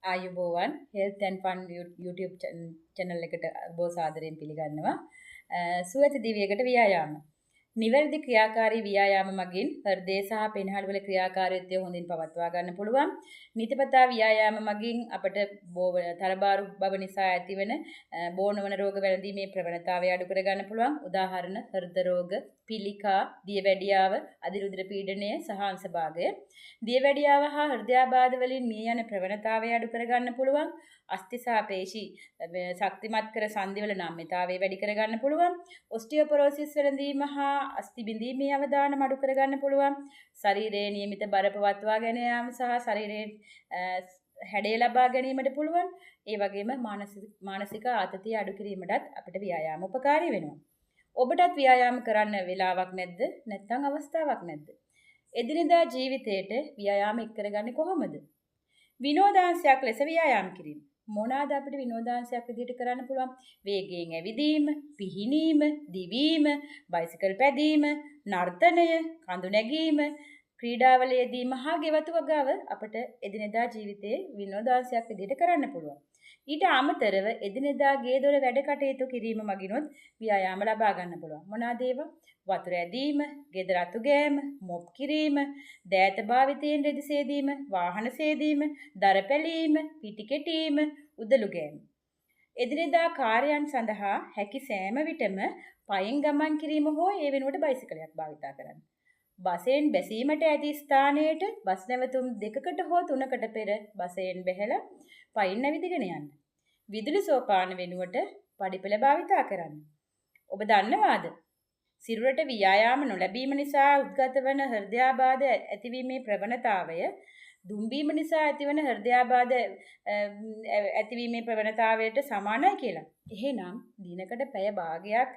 ආයුබෝවන් health and fun YouTube channel එකට බොහෝ සාදරයෙන් පිළිගන්නවා. සුවච දිවියකට ව්‍යායාම. නිවැරදි ක්‍රියාකාරී ව්‍යායාම මගින් හෘදය සහ පෙනහළු වල ක්‍රියාකාරීත්වය හොඳින් පවත්වා ගන්න පුළුවන්. නිතිපතා ව්‍යායාම මගින් අපට තරබාරු බව නිසා ඇතිවන බෝනවන රෝග වැළඳීමේ ප්‍රවණතාවය අඩු කර ගන්න පුළුවන්. උදාහරණ හෘද රෝග, පිළිකා, දියවැඩියාව, අධිරුධිර පීඩනය සහ අංශභාගය. දියවැඩියාව හා හෘදයාබාධ වලින් මිය යන ප්‍රවණතාවය අඩු කර ගන්න පුළුවන්. අස්ථි සහ පේශි ශක්තිමත් කර සංදිවල නම්‍යතාවය වැඩි කර ගන්න පුළුවන්. ඔස්ටියෝපොරෝසිස් වැළඳීම හා අස්ථි බිඳීමේ අවදානම අඩු කර ගන්න පුළුවන්. ශරීරයේ නියමිත බර පවත්වා ගෙන යාම සහ ශරීරයේ හැඩය ලබා ගැනීමට පුළුවන්. ඒ වගේම මානසික ආතතිය අඩු කිරීමටත් අපිට ව්‍යායාම උපකාරී වෙනවා. ඔබටත් ව්‍යායාම කරන්න වෙලාවක් නැද්ද? නැත්නම් අවස්ථාවක් නැද්ද? එදිනෙදා ජීවිතයට ව්‍යායාම එක් කරගන්නේ කොහොමද? විනෝදාංශයක් ලෙස ව්‍යායාම කිරීම. මොනවාද අපිට විනෝදාංශයක් විදිහට කරන්න පුළුවන්? වේගයෙන් ඇවිදීම, පිහිනීම, දිවීම, බයිසිකල් පැදීම, නර්තනය, කඳු නැගීම, ක්‍රීඩාවලදී මහා ගෙවතු වගාව අපට එදිනෙදා ජීවිතයේ විනෝදාංශයක් විදිහට කරන්න පුළුවන්. ඊට අමතරව එදිනෙදා ගේ දොර වැඩ කටයුතු කිරීම මගිනුත් ව්‍යායාම ලබා ගන්න පුළුවන්. මොනවාද ඒවා? වතුර ඇදීම, ගෙදර අතු ගෑම, මොප් කිරීම, දෑත භාවිතයෙන් රෙදි සේදීම, වාහන සේදීම, දර පැලීම, පිටි කෙටීම, උදළු ගෑම. එදිනෙදා කාර්යයන් සඳහා හැකි සෑම විටම පයින් ගමන් කිරීම හෝ ඒ වෙනුවට බයිසිකලයක් භාවිතා කරන්න. බසයෙන් බැසීමට ඇති ස්ථානයට බස් නැවතුම් 2කට හෝ 3කට පෙර බසයෙන් බැහැලා පයින් නැවිදගෙන යන්න. විදුලි සෝපාන වෙනුවට පඩිපෙළ භාවිතා කරන්න. ඔබ දන්නවාද? සිරුරට ව්‍යායාම නොලැබීම නිසා උද්ගත වන හෘදයාබාධ ඇතිවීමේ ප්‍රවණතාවය දුම්බීම නිසා ඇතිවන හෘදයාබාධ ඇතිවීමේ ප්‍රවණතාවයට සමානයි කියලා. එහෙනම් දිනකට පැය භාගයක්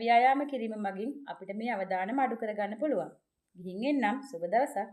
ව්‍යායාම කිරීම මගින් අපිට මේ අවදානම අඩු කරගන්න පුළුවන්. ගිහින් එන්නම් සුබ දවසක්.